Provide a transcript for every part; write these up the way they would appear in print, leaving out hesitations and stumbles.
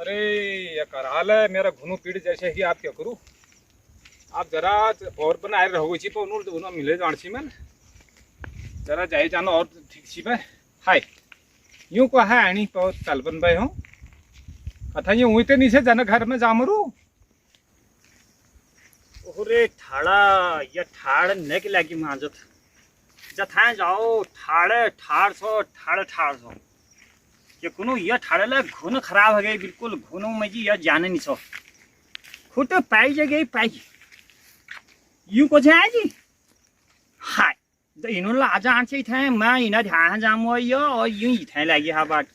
अरे ये कराल है मेरा घुनो पीड़ जैसे ही आप क्या करूँ आप जरा और बनाए रहो ची तो उन्होंने मिले जान सी मैं जरा जाए जाना और ठीक सी मैं हाय यूं को है आनी तो चल बन भाई हूँ कथा ये हुई तो नीचे जाना घर में जामरू ओरे ठाड़ा या ठाड़ ने के लागी मांजत जथा जाओ ठाड़े ठाड़ सो ये कोनो ये ठाड़े ला घुन खराब हो गई बिल्कुल घुनो में जी ये जाने नहीं सो खुद पाई जगह पाई यू को जाए जी हाय तो इन्होंने आजा आंचे थे मैं इन्हें ध्यान जामो यो और यूं ही थे लगी हाँ बात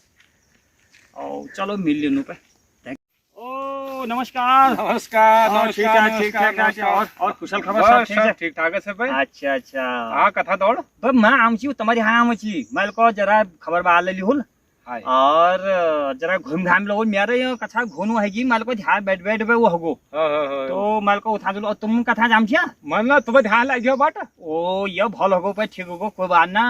ओ चलो मिल लेनु पे ओ नमस्कार नमस्कार ठीक ठाक और कुशल खबर सब ठीक ठाक है सब भाई अच्छा हाँ कथा दौड़ तो मैं आमची तुम्हारी हाँ आमची मैं को जरा खबर बा ले लिहुल और जरा घूम घाम लो मेरे कथा घूनु है जी माल को ध्यान बैठ पे वो होगो तो माल को उठा दो तुम कथा जाम छिया मन ना तुम्हें ध्यान लगियो बाट ओ ये भल होगो पे ठीक होगो कोई बात ना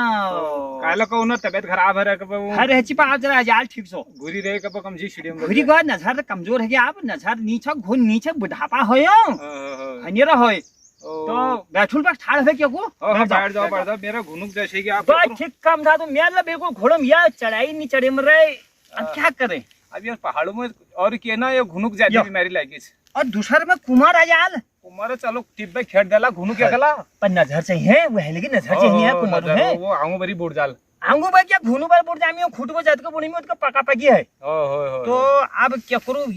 काला को ना तबीयत खराब है अरे हची पा आप जरा जाल ठीक सो घुरी रहे कब कम जी सीढ़ी में घुरी को नजर कमजोर है कि आप नजर नीचे घुन नीचे बुढ़ापा होयो हनेरा होय तो बैठुल पर ठाड़ है क्या को बैठ जाओ मेरा घुनुक जैसे कि आप बस ठीक काम था तो मेरा बिल्कुल घोड़म या चढ़ाई नहीं चढ़े मर रहे अब क्या करें अब ये पहाड़ों में और क्या ना ये घुनुक ज्यादा बीमारी लगी और दूसरे में कुमार आजाल कुमार चलो टिप पे खेड़ डाला घुनु क्या गला पर नजर चाहिए वो है लेकिन नजर चाहिए है कुमार है वो आंगू बरी बुड़ जाल आंगू भाई क्या घुनु पर बुड़ जामी खुद को जात को बुनी में उसका पका पकी है तो अब क्या करूं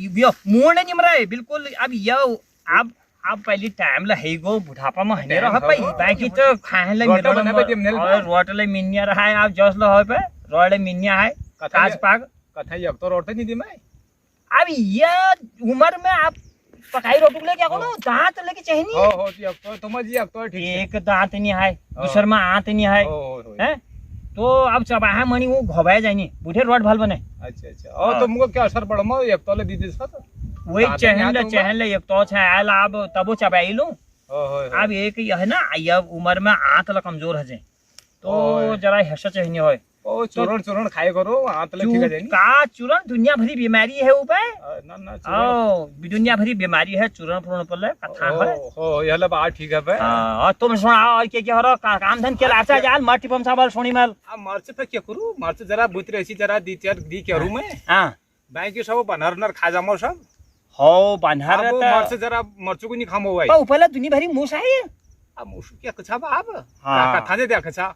मोड़ नहीं मर रहे बिल्कुल अब ये अब पहले टाइम ला है गो बुढ़ापा में हने रहा भाई बाकी तो खाए ले और रोट ले मिन्या रहा है आप जस लो है पे रोड मिन्या है काज पाग कथा एक तो रोट नहीं दी मैं अब ये उम्र में आप पकाई रोटी ले क्या करो दांत लेके चाहिए नहीं हो एक तो तुम जी एक तो ठीक एक दांत नहीं है दूसर में आंत नहीं है हैं तो अब चबाहा मणि वो घोबाए जानी बूढ़े रोड भल बने अच्छा और तुमको क्या असर पड़ मो एक तो ले दी दी सब वही चहन ले एक तो आयल अब तबो चबाई लूं अब एक है ना ये उम्र में आंत ला कमजोर है तो जरा हर्ष चाहिए होय ओ चूरण खाए करो आंत ला ठीक है का चूरण दुनिया भरी बीमारी है ऊपर ओ दुनिया भरी बीमारी है चूरण पूर्ण पर कथा है ओ ये ला बात ठीक है बे और तुम सुनाओ और क्या हो रहा काम धन के लाचा जाल मट्टी पम साबल सोनी मल अब मर्च पे क्या करूं मर्च जरा बुत रही जरा दी करू मैं हां बैंक के सब बनर खा जामो सब हो बांधर तो मर्च जरा मर्चू को नहीं खामो भाई ऊपर ला दुनिया भरी मूस है अब मूस क्या कछा बाप कथा दे कछा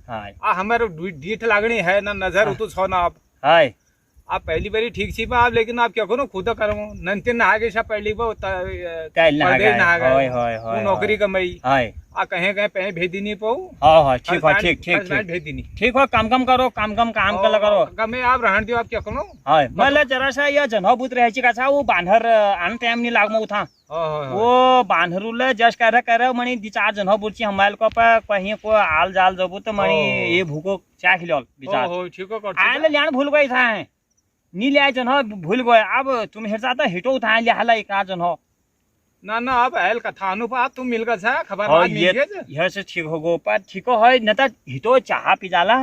हाय आ हमारे डीठ लागणी है ना नजर उतो छो ना आप हाय आप पहली बारी ठीक छी आप लेकिन आप क्या करो खुद करो नंतिन ना आगे सब पहली बार कैल ना होय वो नौकरी कमाई हाय आ कहे पे भेज दी नहीं पाऊ हां ठीक है ठीक भेज दी नहीं ठीक हो काम करो काम कर करो कमे आप रहन दियो आप क्या करो हाय मला जरा सा या जनभूत रहची का वो बांधर आन टाइम नहीं लागमो उठा वो बांधरुले जस करे मणी दी चार जनभूतची हमाल को कहीं को आल जाल जबू तो मणी ये भूको चा खिलल विचार हो ठीक हो आले ल्याण भूल गई था नी ले जन भूल गए अब तुम हेरता तो हिटो उठा ले हला एक जन हो ना अब आयल कथा अनुपात तुम मिल गया खबर आज मिल गया यह से ठीक हो गो पर ठीक है न त हिटो चाह पी जाला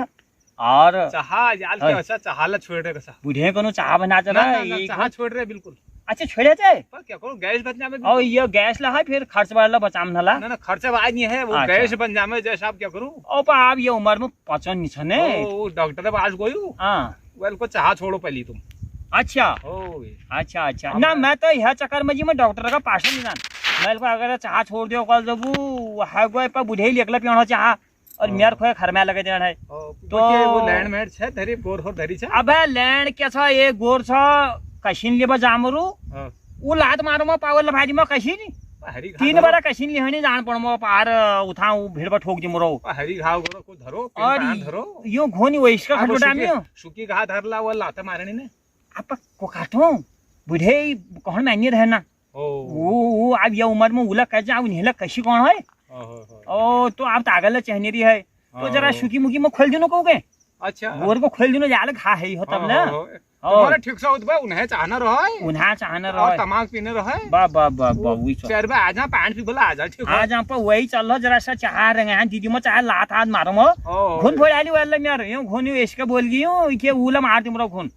और चाह जाल के अच्छा चाह ला छोड़ रे कसा बुढ़े कोनो चाह बना चला ये चाह छोड़ रे बिल्कुल अच्छा छोड़े थे पर क्या करो गैस बचना में और ये गैस ला है फिर खर्च वाला बचाम नला ना खर्चा आज नहीं है वो गैस बन जामे जैसे आप क्या करूं ओ पा आप ये उम्र में पचन नहीं छने ओ डॉक्टर के पास गयो हां वेल को चाह छोड़ो पहली तुम अच्छा अच्छा ना मैं तो यह चक्कर में जी मैं डॉक्टर का पास नहीं जान मैं को अगर चाह छोड़ दियो कल जबू है गो पर बुढ़े लेकला पियो चाह और मेर खोए घर में लगे देन है तो वो लैंड मेट छे धरी गोर हो धरी छे अबे लैंड के छ ये गोर छ कशिन लेबा जामरू उ लात मारो म पावल भाजी म कशिन तीन बार कशिन लेहनी जान पड़ म पार उठाऊ भीड़ पर ठोक दी मरो हरी घाव गोरो को धरो और धरो यो घोनी वइस का खटो डामियो सुकी घा धरला वो लात मारनी ने आप को काटो बुढ़े कौन मानिए रहना वो अब ये उम्र में उला कर जाओ नेला कशी कौन है ओ तो आप तागल चाहिए रही है तो जरा सुकी मुकी में खोल दिनो कहोगे अच्छा गोर को खोल दिनो जाल घा है हो तब ना तुम्हारा ठीक से उठबे उन्हें चाहना रहे और तमाक पीने रहे बा वही चार बे आजा पान पी बोला आजा ठीक आज आप वही चल जरा सा चाह रहे हैं दीदी में चाह लात हाथ मारो घुन फोड़ आली वाला यार यो घुन इसके बोल गई हूं के उला मार तुमरा घुन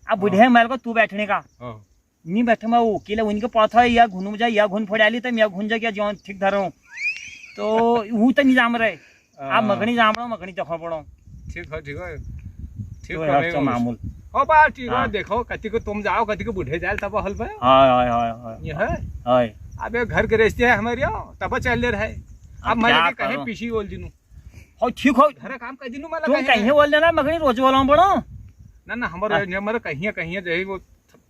अब बुढ़े मेरे को तू बैठने का नहीं बैठे मैं वो केला उनके पौथा है या घुन जाए या घुन फोड़ आली तो मैं घुन जा क्या जो ठीक धरो तो वो तो नहीं जाम रहे आप मगनी जाम रहा मगनी देखो पड़ो ठीक है ठीक तो है है मामूल ओ बा ठीक है हाँ। देखो कति को तुम जाओ कति को बुढ़े जाए तब हल पे हाय हाय हाय ये है हाय अब ये घर गृहस्थी है हमारी तब चल रहे अब अब मैं क्या लगे कहीं करो? पीछी बोल दिनू हो ठीक हो घर काम कर दिनू मैं तुम कहीं बोल देना मगनी रोज बोलो पड़ो ना हमारे कहीं जो है वो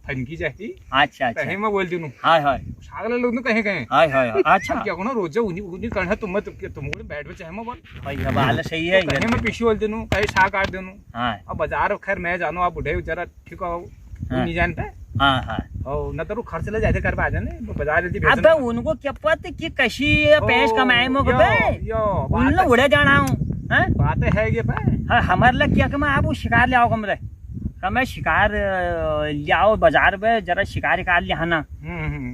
फनकी जाती अच्छा अच्छा कहीं मैं बोल दिनू हाय हाय सागले लोग कहीं कहीं हाय हाय अच्छा क्या को ना रोज उन्हीं उन्हीं करना तुमको बैठ में चाहे मैं बोल भाई ये बात सही है कहीं मैं पीछे बोल दिनू कहीं साग काट दिनू हां अब बाजार खैर मैं जानू आप बुढ़े जरा ठीक हो नहीं जानते हां हां हो न तो खर्च ले जाते कर पा जाने बाजार यदि अब उनको क्या पता कि कैसी पैस कमाए मो बे उन उड़े जाना हूं हैं बात है ये पे हां हमारे लिए क्या कमा आप शिकार ले आओ कमरे कमे शिकार ले आओ बाजार में जरा शिकार निकाल लिया ना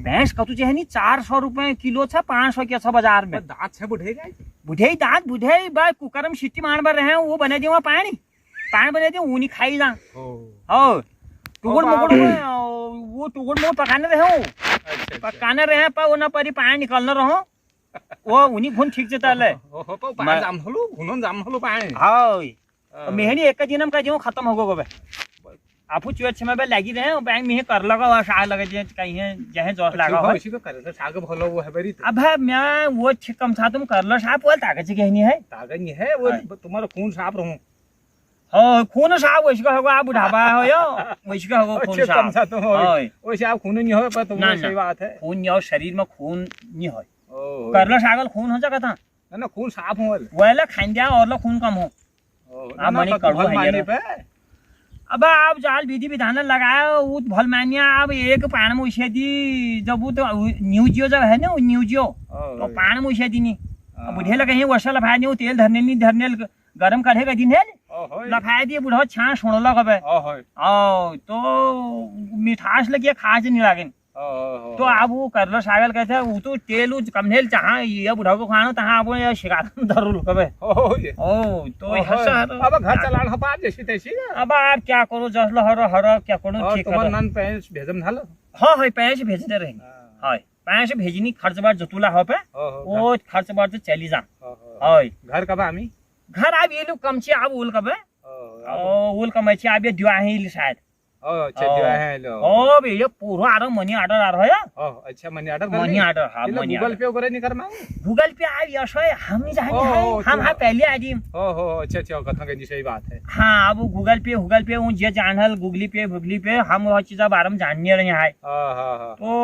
भैंस का तुझे है नहीं 400 रुपए किलो था 500 के बाजार में दांत से बुढ़े गए बुढ़े दांत बुढ़े बा कुकर में सीटी मार बर रहे वो बने दियो पानी बने दियो ऊनी खाई जा ओ टुगड़ मुगड़ वो टुगड़ मुगड़ पकाने रहे हो पकाने रहे पर वो ना परी पानी निकालना रहो वो उन्हीं घुन ठीक से तले ओहो तो पानी जाम हलो घुनन जाम हलो पानी हां मेहनी एक दिनम का जो खत्म हो गो बे आपू चुत समय पे लगी रहे बैंक में कर लगा साग लगे जे कहीं है जहे जोश लगा हो इसी तो करे साग भलो वो है बरी अब है मैं वो ठीक कम था तुम कर लो साहब बोल ताकत से कहनी है ताकत नहीं है वो तुम्हारा खून साफ रहूं हां खून साहब वैसे होगा आप बुढ़ापा हो यो वैसे होगा खून साहब कम सा तो हो वैसे आप खून नहीं हो पर तुम सही बात है खून यो शरीर में खून नहीं हो कर लो सागल खून हो जाता था ना खून साफ हो वेला खांदिया और लो खून कम हो आप बनी कड़वा है अब आप जाल विधि विधान लगाया वो भल मानिया अब एक पान में उसे दी जब वो तो न्यूजियो जब है ना वो न्यूजियो तो पान में उसे दी नहीं अब बुढ़े लगे हैं वर्षा लफाया नहीं वो तेल धरने नहीं धरने गरम करे का दिन है लफाया दिए बुढ़ा छाँ छोड़ लगा बे तो मिठास लगी खास नहीं लागे तो आप वो कर लो सागल कहते हैं वो तो तेल कमनेल जहाँ ये बुढ़ा को खाना तहाँ आप शिकार धरू कबे ओ तो अब घर चलाना पार जैसी तैसी अब आप क्या करो जसलो हर क्या करो ठीक तुम्हार नन पैंस भेजम धालो हां हां पैंस भेजते रहे हां पैंस भेजनी खर्च बार जतुला हो पे वो खर्च बार तो चली जा हां घर कब आमी घर आप ये लोग कम छी आप उल कबे उल कम छी आप ये दिवा है शायद अच्छा दिवा है लो ओ बे ये पूरा आरो मनी ऑर्डर आ रहा है अच्छा मनी ऑर्डर हां मनी गूगल पे करे नहीं करना गूगल पे आ यश है हम नहीं जाने हम हां पहले आ जी ओहो अच्छा कथा के सही बात है हां अब गूगल पे वो जे जानल गूगली पे हम वो चीज बारे में जानने रहे हैं हां तो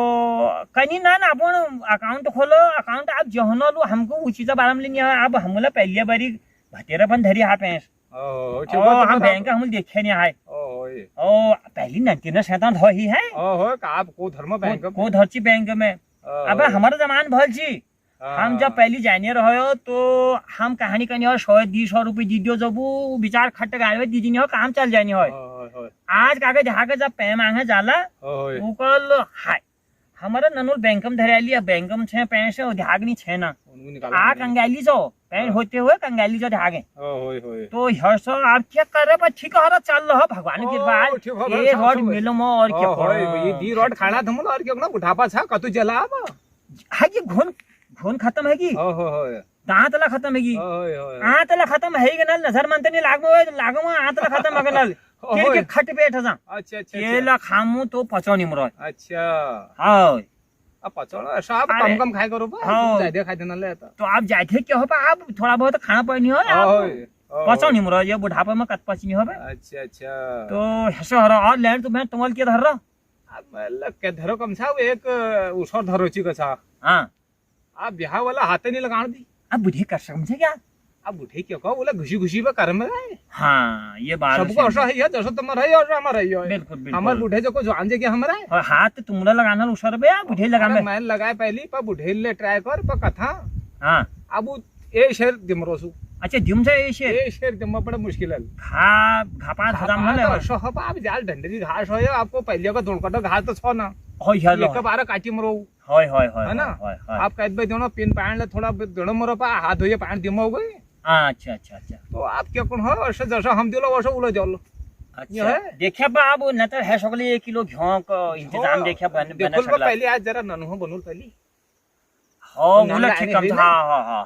कनी ना अपन अकाउंट खोलो अकाउंट आप जहनो लो हमको वो चीज बारे में लेनी है अब हमला पहले बारी भतेरा बन धरी हां पैंस हम बैंक हम देखे नहीं आए ओ पहली 1997 हो ही है का को धर्म बैंक को धरची बैंक में अब हमारा जमान भल छी हम जब पहली जानिए रहो तो हम कहानी कनी हो 100-200 रुपए दीदियो जब वो विचार खट गावे दीदी हो काम चल जानी हो आज कागज जहाँ जब पे मांगे जाला वो कल हाय हमारा ननुल बैंकम धराली बैंकम छे पैसे ध्यागनी छे ना आ कंगाली जो पैन होते हुए कंगाली जो ध्यागे तो हर्ष आप क्या कर रहे पर ठीक हो रहा चल रहा भगवान की कृपा ये रोड मिलो मो और क्या ये दी रोड खाना थम और क्या ना बुढ़ापा छा कतु जला अब हां ये घुन खत्म है की दांतला खत्म है की आंतला खत्म है कि नल नजर मानते नहीं लागो आंतला खत्म है नल के खट पेट जा अच्छा केला खामू तो पचौनी मरो अच्छा हां अब पचौना सब कम खाए करो ज्यादा खाए देना ले तो आप जाते क्या हो आप थोड़ा बहुत खाना पड़नी हो पचौनी मरो ये बुढ़ापा में कत पचनी हो अच्छा तो ऐसा हो रहा और लैंड तो मैं तुमल के धर रहा अब लग के धरो कम सा एक उसर धरोची का सा हां आप ब्याह वाला हाथे नहीं लगाण दी अब बुढ़ी कर समझे क्या अब बुढ़े क्यों कहो बोला घुसी पे कर में हाँ ये बात सबको ऐसा है जैसा तुम्हारा है और हमारा है बिल्कुल हमारे बुढ़े जो को जान जे क्या हमारा है और हाथ तुमरा लगाना उसर बे बुढ़े लगाना मैं लगाए पहली पर बुढ़े ले ट्राई कर पर कथा हां अब ए शेर दिमरोसु अच्छा जिम से ए शेर दिम बड़ा मुश्किल है घापा हराम है तो सो अब आप जाल डंडे की घास हो आपको पहले का धुणकटो घास तो छो ना हो यार एक बार काटी मरो होय है ना आप कहत भाई दोनों पिन पान ले थोड़ा दोनों मरो पा हाथ धोए पान दिमो गई अच्छा तो आप क्या कौन हो ऐसे जैसा हम दिलो वैसा उलो जाओ ये अच्छा है देखिया बा अब नतर है सकले 1 किलो घियो का इंतजाम देखिया बन देखो सकला पहले आज जरा ननहो बनूल पहली हो नाला बोला आने ठीक कम है था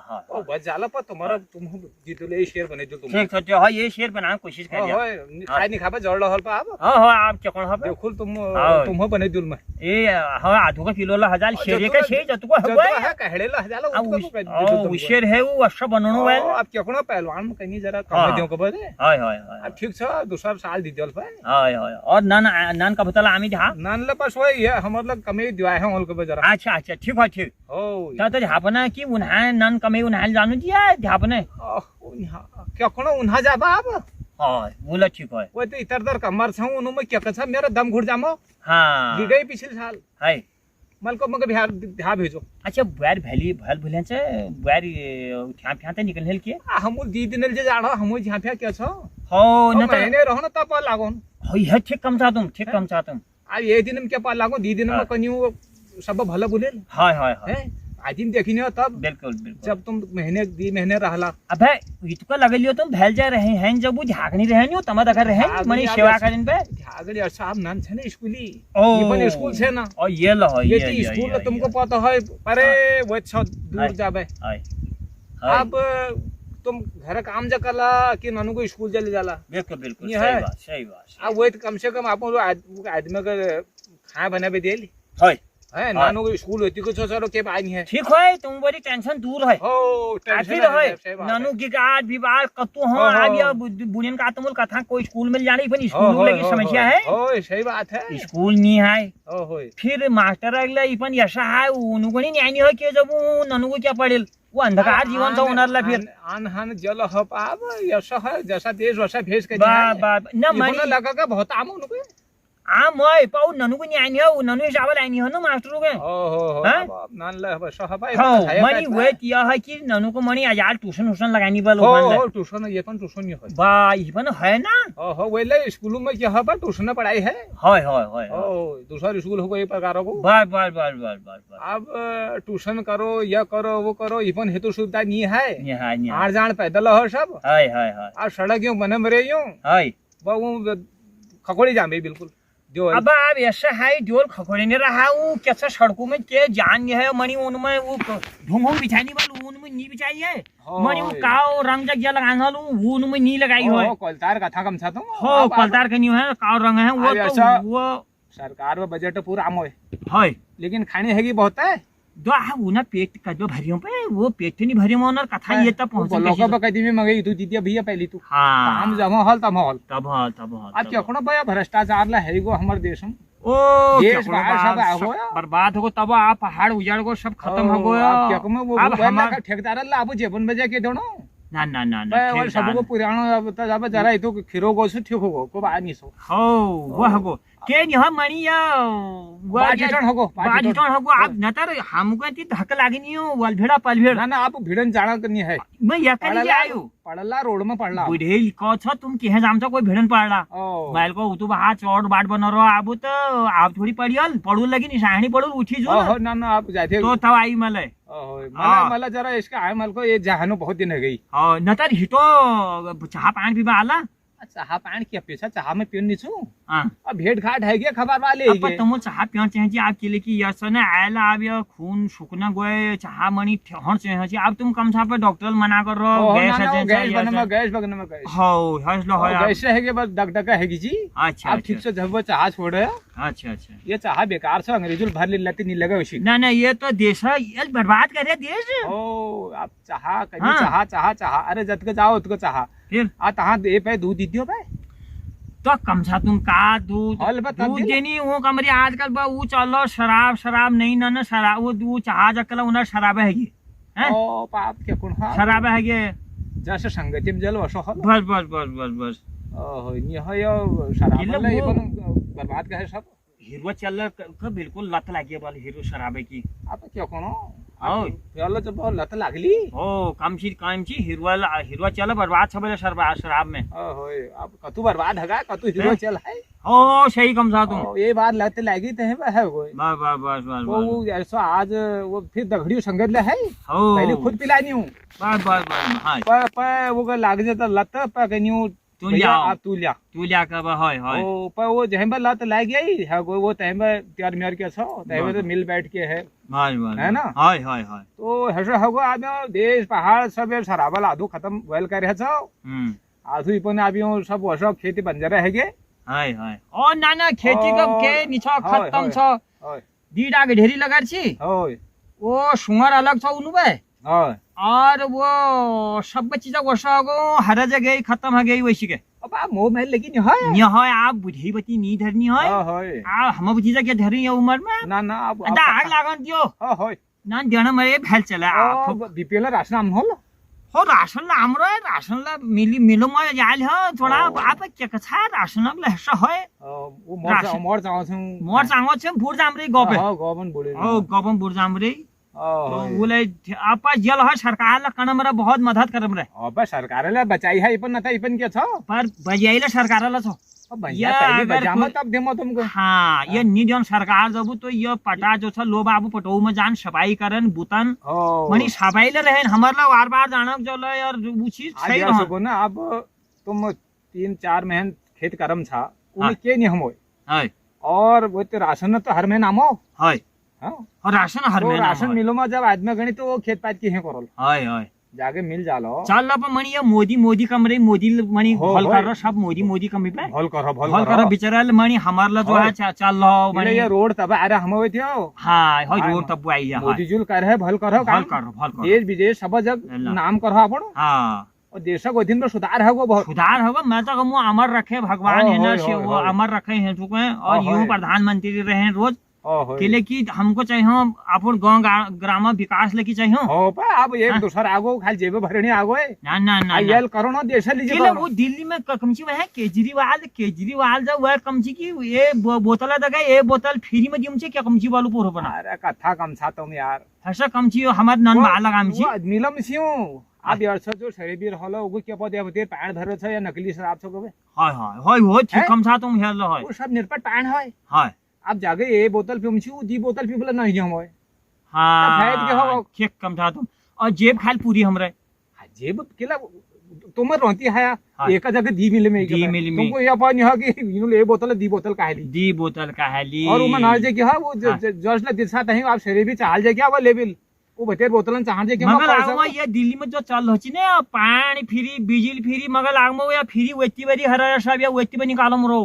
हां ओ बस जाला पर तुम्हारा तुम जीतले शेर बने जो तुम ठीक तो हां ये शेर बनाने कोशिश कर लिया खाई नहीं खाबा जड़ रहल पा अब हां आप क्या कोन हबे देखो तुम हाँ। तुम बने दुल में ए हां आधो का किलो ला हजार शेर का शेर जतु को जतवा हबे है कहड़े ला जाला अब शेर है वो अच्छा बननो है अब क्या कोना पहलवान में कहीं जरा हाँ। कम दियो के बदे हाय हाय हाय अब ठीक छ दूसरा साल दी दियल पे हाय हाय और नन नन का बतला आमी जा नान ले पास वही है हम मतलब कमे दिया है होल के जरा अच्छा अच्छा ठीक है ठीक ओ तो झापना की उन्हा नन कमे उन्हा जानू दिया झापने क्या कोना उन्हा जाबा अब हां बोला ठीक है वो तो इतर दर कमर छऊ उनु में क्या कछा मेरा दम घुट जामो हां दी गई पिछले साल हाय मल को मगे बिहार ध्या भेजो अच्छा बैर भैली भल भुलेंचे बैर ध्यान फ्याते निकल हेल के हम दी दिन जे जानो हम झा फ्या क्या छ हो न तो महीने रहो ना तब लागोन हो ये ठीक कम था तुम ठीक कम था तुम आ ये दिन में क्या पा लागो दी दिन में कनियो सब भला बोले हाय हाय हाय हैं आज दिन देखी नहीं तब बिल्कुल बिल्कुल जब तुम महीने दी महीने रहला अबे इतको लगलियो तुम भैल जा रहे हैं जब वो झागनी रहे नो तमा दखर रहे मनी सेवा करिन पे झागड़ी साहब नाम छे ना स्कूली ओ ये बन स्कूल छे ना और ये लो ये स्कूल तुमको पता है अरे वो छ दूर जाबे हाय अब तुम घर काम जा कला कि ननु को स्कूल चले जाला बिल्कुल बिल्कुल ये सही है। बात सही बात अब वो कम से कम आप आदमी का खाए बना भी देली हाय है नानो को स्कूल होती कुछ सरो के आई है ठीक है तुम बड़ी टेंशन दूर है हो आखिर टेंशन है है नानू की गाज विवाद कत्तो हो हाँ, हाँ। आबिया बुनियन का तुमल कथा कोई स्कूल में जानी पण स्कूल लगी समस्या है हो सही बात है स्कूल नहीं है ओ हो फिर मास्टर अगला इपन यशा है उनुगणी न्याय हो के जब ननू को क्या पडेल वो अंधकार जीवन सा होणारला फिर आन जल ह पाब ऐसा है जैसा देश वैसा भेज के बा बा न मनी लगा का बहुत आम उनको आ मय पाऊ ननू को न्याय हो ननू हिसाब लाइन हो ना मास्टर के हो हाँ? नान ल वैसा है भाई हो मनी वे किया है कि ननू को मनी हजार ट्यूशन उशन लगानी बल हो ट्यूशन ये पण ट्यूशन नहीं है बा इपन है ना हो वेले स्कूल में क्या है बा ट्यूशन पढ़ाई है हाय हाय हाय ओ दूसरा स्कूल हो गई प्रकार को बस बस बस बस बस अब ट्यूशन करो या करो वो करो इवन हेतु सुविधा नहीं है नहीं आड़ जान पैदल हो सब हाय हाय हाय और सड़क यूं बने मरे यूं हाय वो खकोड़ी जामे बिल्कुल जो अब आप ऐसा है जोर खखोड़े ने रहा हूँ कैसा सड़कों में के जान है मनी उनमें वो ढूंढ बिछानी वाली उनमें नहीं बिछाई है मनी वो काव रंग जग लगाना लूं वो उनमें नहीं लगाई हो कोलतार कथा कम था तुम हो कोलतार के नहीं है काव रंग है वो तो वो सरकार में बजट पूरा आम है लेकिन खाने हैगी बहुत है दो उना पेट का जो भरियों पे वो पेट नहीं भरियों में और कथा ये तब पहुंच लोगों पे कदी में मंगाई तू दीदी भैया पहली तू हां हम जमा हल तब हल तब अब क्या कोना भैया भ्रष्टाचार ला हैगो हमर देश में ओ देश बाहर सब आ गया बर्बाद हो तब आप पहाड़ उजाड़ को सब खत्म हो गया अब क्या कम वो अब हमारा ठेकेदार ला अब जेबन बजा के दोनो ना ना ना भाई सबको पुरानो अब त जब जरा इतो खिरो गो से ठीक होगो को बा नहीं सो हो वो हगो के नहीं हम मनी या बाजिटन होगो आप नतर हमको ती धक लागनी हो वल भेड़ा पल भेड़ ना आप भिड़न जाना करनी है मैं यकनी आयो पड़ला रोड में पड़ला बुढ़े को छ तुम केहे जामचा कोई भिड़न पड़ला बैल को उतु बहा चौड़ बाट बन रो आबू तो आप थोड़ी पड़ियल पड़ू लगी निशानी पड़ू उठी जो हो ना ना आप जाते तो तब आई मले मला जरा इसका आय मल को ये जहानो बहुत दिन हो गई हां नतर हितो चाह पानी पीबा आला चाह पानी की अपेक्षा चाह में पियन नहीं छू हां अब भेड़ घाट है के खबर वाले अब तुम चाह पियन चाहिए आप के लिए कि यसन आयला आबिया खून सुकना गए चाह मनी ठहर चाहिए अब तुम कम सा पे डॉक्टर मना कर रहो गैस बगने में गैस हो हस लो गैस है के बस डगडगा है जी अच्छा अब ठीक से जब वो चाह छोड़े अच्छा अच्छा ये चाह बेकार से अंग्रेजों भर ले लेते नहीं लगा उसी ना ये तो देश ये बर्बाद कर रहे देश ओ आप चाह कभी चाह अरे जत के जाओ उतको चाह फिर आ तहां दे पे दूध दीदियो पे तो कम सा तुम का दूध देनी वो कमरी आजकल बा वो चलो शराब नहीं ना शराब वो दूध चाह जकला उनर शराब है हैं ओ पाप के कोन शराब है ये जैसे संगति में जल वसो हल बस ओ ये है यो शराब ले पण बर्बाद का है सब हीरो चल का बिल्कुल लत लागी वाली हीरो शराब की आप क्या कोनो ओ याला जब लत लागली ओ काम ची हीरो चल बर्बाद छबले शराब में ओ होय अब कतु बर्बाद हगा कतु हीरो चल है ओ सही कम सा तुम ये बात लत लागी ते है कोई बस वो ऐसा आज वो फिर दगड़ियो संगत ले है पहले खुद पिलानी हूं बस हां पे वो लाग जाता लत पे कनियो तू भैया लिया आप तू लिया तू लिया कब हाय हाय ओ पर वो जहम लत लाग गई है वो तहम त्यार मेर के छो तहम तो मिल बैठ के है हाय है ना हाय हाय हाय तो हसे हगो आबे देश पहाड़ सब सराबल आधो खत्म वेल करे छो आधु इपने आबियो सब वर्ष खेती बंजर है गे हाय हाय ओ ना ना खेती कब के निछा खत्म छ होय दीडा के ढेरी लगार छी होय वो सुंगर अलग छ उनु बे होय और वो सब चीज वर्ष गो हर जगह खत्म हो गई वैसी के अब आ मो में लेकिन है नि है आप बुढ़ी बती नी धरनी है होय आ हम बुझी के धरी है उम्र में ना ना अब अदा आग लागन दियो होय ना देना मरे भेल चला आप बीपीएल राशन हम होल हो राशन ला हमरो राशन ला मिलो में जाल है थोड़ा आप के कछा राशन ला हस है वो मोर जाव छु मोर सांगो छ बुढ़ जामरे गोबे हां गोबन बोले ओ गोबन बुढ़ जामरे तो बोले आपा जल है सरकार ला कणमरा बहुत मदद करम रे अब सरकार ला बचाई है इपन नता इपन के छ पर बजाइला सरकार ला छ भैया पहले बजाम तब देमो तुमको हाँ ये निजन सरकार जब तो ये पटा जो छ लो बाबू पटो में जान सफाई करन बुतन मनी सफाई ले रहन हमर ला बार बार जानक जल और वो चीज सही आ सको ना अब तुम 3-4 महीने खेत करम छा उमे के नहीं हम होय हाय और वो तो राशन तो हर महीना मो हाय हां और राशन हर महीना राशन मिलो में जब आदमी गणी तो वो खेत पात की है करल हाय हाय जाके मिल जालो चल अब मनी ये मोदी कमरे मोदी मनी भल कर सब मोदी कमी पे भल कर बेचारा मनी हमार ला जो है चल लो मनी ये रोड तब अरे हम होय थियो हां हाय रोड तब आई है मोदी जुल कर है भल करो देश विदेश सब जग नाम करो आपण हां और देश को दिन में सुधार होगो बहुत सुधार होगा मैं तो कहूं अमर रखे भगवान है ना से वो अमर रखे हैं चुके और यूं प्रधानमंत्री रहे रोज केले की हमको चाहिए अपन गांव ग्राम विकास लेके चाहिए हो पा अब एक दूसरा आगो खाली जेबे भरणी आगो है ना ना ना आयल करो ना देश लीजिए केले वो दिल्ली में कमची में है केजरीवाल जब वह कमची की ये बोतल दगा ये बोतल फ्री में दिम छे क्या कमची वालू पोरो बना अरे कथा कमछा तुम यार हसा कमची हमार नन बाला कमची नीलम सियो अब यार जो शरीर हलो उगो के पदे बते पैण धरो छ या नकली शराब छ गबे हाय हाय हाय हो ठीक कमछा तुम हेल है वो सब निर्पट पैण है हाय अब जाके ये बोतल पीम छु दी बोतल पीबला नहीं हम होय हां फैद के हो ठीक कमछा तुम और जेब खाल पूरी हमरे जेब केला तुम रहती है एक जगह दी मिल में तुमको ये पानी है कि इनु ले बोतल दी बोतल काहेली और उमा ना जे कि हां वो जस्ट ले दिशा तही आप शरीर भी चाल जे क्या वो लेवल वो बतेर बोतलन चाह जे कि मगर आगो ये दिल्ली में जो चल होची ने पानी फ्री बिजली फ्री मगर आगो या फ्री वेती बरी हर सब या वेती में निकालम रो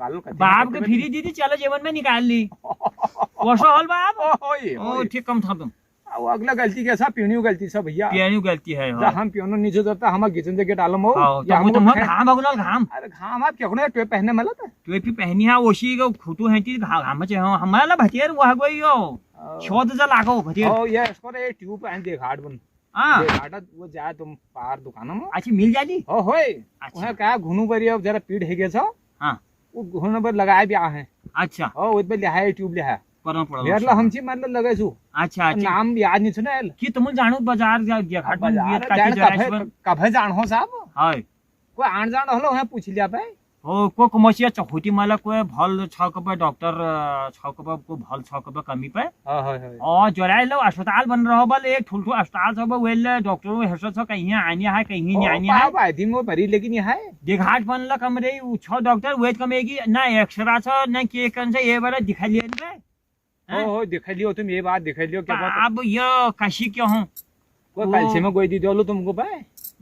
बाप के फ्री दीदी चलो जीवन में निकाल ली वैसा हॉल बाप ओ ठीक कम था तुम वो अगला गलती कैसा पीणियो गलती सब भैया पीणियो गलती है जा हम पियोनो नीचे जाता हम किचन जगह डालम हो या हम तो घाम बगुनल घाम अरे घाम आप क्यों टोपी पहनने मला था टोपी पहनी है ओशी को खुटू है ती घाम छे हमारा भतियर वो गयो छोद जा लागो भतियर ओ ये इसको रे ट्यूब पहन दे घाट बन हां घाटा वो जा तुम पार दुकान में अच्छी मिल जाली हो होय वहां का घुनु बरी अब जरा पीड़ है गे छ हां वो घुनु बर लगाए भी आ है अच्छा ओ ओत पे लिहाय ट्यूब लिहा परम पड़ो मेरला हमची मतलब लगे छु अच्छा नाम याद नहीं सुने की तुम जानो बाजार जा घाट में बियत का जरा कभे जान हो साहब हाय कोई आन जान हलो है पूछ लिया पे ओ को कमसिया चहुटी माला कोई भल छक पे डॉक्टर छक पे को भल छक पे कमी पे हां हां हां और जोराय लो अस्पताल बन रहो बल एक ठुलठु अस्पताल सब वेल डॉक्टर हस छ कहीं आनी है कहीं नहीं आनी है बाप आई दिन वो भरी लेकिन ये है दिघाट बनला कमरे छ डॉक्टर वेट कमेगी ना एक्सरा छ ना के कन से ये बार दिखा लियन पे हो दिखा लियो तुम ये बात दिखा लियो क्या बात अब ये काशी क्यों हूं कोई कैल्शियम में गोई दी दोलो तुमको पे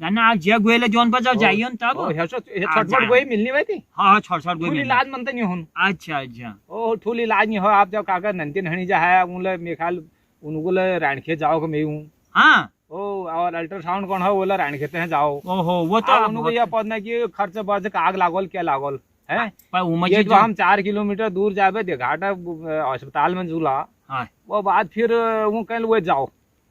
ना आप जे गोयले जोन पर जाओ जाइयो तब ओ हे छटपट गोई मिलनी वही थी हां छटपट गोई ठूली इलाज मनते नहीं हुन अच्छा अच्छा ओ ठूली इलाज नहीं हो आप जब काका नंदन हणी जा है उनले मेखाल उनको ले राणखे जाओ के मैं हूं हां ओ और अल्ट्रासाउंड कौन है बोला राणखे ते जाओ ओहो वो तो उनको ये पता कि खर्च बर्च का आग लागल क्या लागल है पर उमा ये तो हम 4 किलोमीटर दूर जाबे देघाटा अस्पताल में झूला हां वो बात फिर वो कल वो जाओ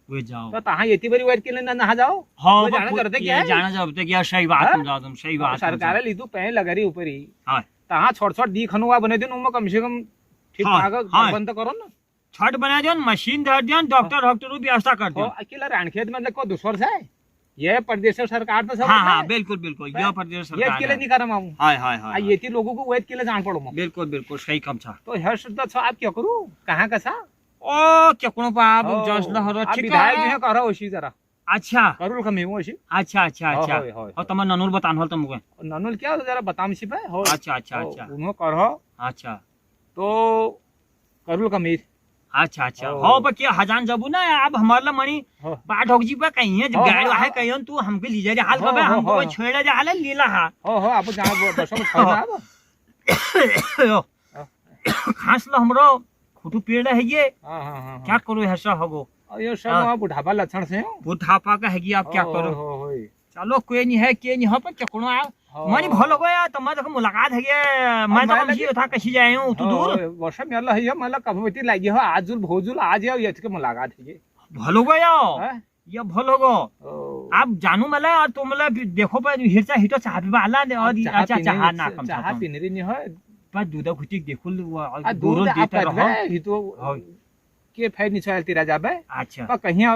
तो तहां येती बरी वेट केले ना जाओ हां वो जाना करते क्या है जाना जब तक क्या सही बात समझा तुम सही बात सरकार ली तू पहले लगरी ऊपर ही हां तहां छोट दी खनुआ बने दिन उमा कम से कम ठीक ठाक बंद करो ना छठ बना दियो मशीन धर दियो डॉक्टर व्यवस्था कर दियो अकेला राणखेत मतलब को दूसर से ये प्रदेश सरकार तो सब हां बिल्कुल ये प्रदेश सरकार ये केले नहीं करम हम हां ये थी लोगों को वेट केले जान पड़ो बिल्कुल सही कम था तो हर शुद्ध छ आप क्या करू कहां का सा ओ क्या कोनो बाप जस ल हरो ठीक है विधायक जी करो ओशी जरा अच्छा करूल का मेमो अछि अच्छा अच्छा अच्छा होय, होय, और तमन ननूर बतान हल तुमको ननुल क्या जरा बताम सी पे हो अच्छा अच्छा अच्छा उनो करहो अच्छा तो करूल का मीर अच्छा अच्छा हो। हो पर क्या हजान जबू ना अब हमारला मणि हो बाट होक जी पर कहीं है हो, गाड़ी हो, है हो। कहीं तू हमके लीजे रे हाल हो, कबे हो, हमको हो। कोई छेड़े जा हाल लीला हा हो आप जहां बसो में छोड़ना अब खास लो हमरो खुटू पेड़ है ये हां हां हां क्या करो ऐसा होगो और ये सब हाँ। आप बुढ़ापा लक्षण से हो बुढ़ापा का है कि आप क्या करो होय चलो कोई नहीं है के नहीं हो पर चकणो आ हो। मनी भलो गया तो मैं देखो मुलाकात है ये मैं तो मैं हमसी लगे- था कशी जाए हूं तू दूर वर्षा में अल्लाह है मला कभवती लागी हो आजुल भोजुल आज या के मुलाकात है ये भलो गया हैं? ये भलो गो ओ, आप जानू मला और तुम मला देखो पर हिरचा हिटो चाह भी वाला ने और चाह अच्छा पीने- चाह ना कम चाह पीने रही नहीं है पर दूध खुटी देखुल आ दूर दूध आप देता कटवे रहो ही तो हो। के फैद नहीं चलती रह जाबे अच्छा पर कहीं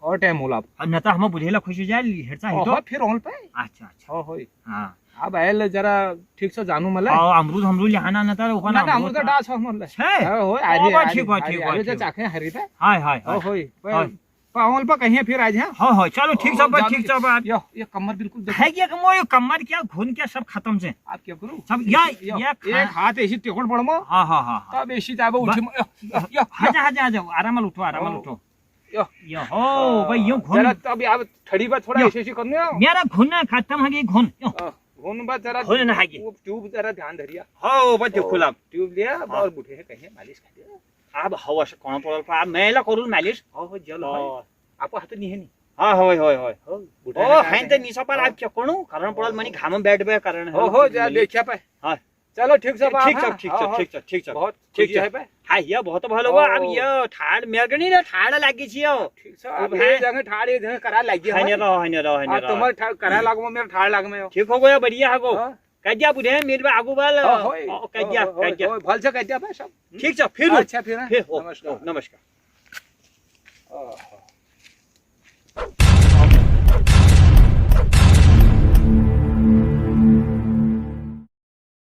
और टाइम होला और न तो हम बुझेला खुश हो जाए हिरचा हिटो हो फिर ऑन पे अच्छा अच्छा हो होय हां अब आयल जरा ठीक से जानू मला और अमरूद हमरूद यहाँ ना तो ऊपर ना अमृत डास हो मला है होय ओ, बा, ठीक बा, ठीक बा, आरे ठीक बा। चाखे हरी पे हाय हाय हो हाय होय हाय। पावल पर कहीं फिर आज हां हाँ हाँ चलो ठीक सब बात ठीक सब बात ये कमर बिल्कुल देखो है क्या कमो ये कमर क्या घुन क्या सब खत्म से आप क्या करूं सब या एक हाथ ऐसी टेकोड़ पड़मो हाँ हाँ हाँ तब ऐसी जाबो उठी या हजा हजा हजा आराम उठो आराम ओ। उठो या यो हो भाई यो घुन जरा तब आप ठड़ी बा थोड़ा या। ऐसी करने मेरा घुन खत्म है कि घुन यो, घून बा जरा घुन ना है कि वो ट्यूब जरा ध्यान धरिया हो बस देखो ला ट्यूब लिया और बुढ़े है कहीं मालिश कर दिया अब हवा से कौन पड़ल पा मेला करू मालिश हो जल आपको हाथ नहीं है नी हाँ होय होय होय हो ओ हैं ते निसा पर आप क्या करू कारण पड़ल मनी घाम में बैठ बे कारण हो जा देखिया पे हाँ। चलो ठीक से ठीक सब ठीक सब ठीक सब ठीक सब बहुत ठीक ठीक है है पे हां ये बहुत भलो बा अब ओ। ये ठाड़ मेगनी रे ठाड़ लागी छियो ठीक से अब अब ये है। जगह ठाड़ ये जगह करा लगी हने है रहो हने रहो हने अब रहो तुम्हारे ठाड़ करा लागो मेरा ठाड़ लाग में हो ठीक हो गया बढ़िया है गो हाँ। कज्जा बुढ़े मेरे बा आगू वाल होय कज्जा कज्जा भल से कह दिया भाई सब ठीक छ फिर अच्छा फिर फिर नमस्कार नमस्कार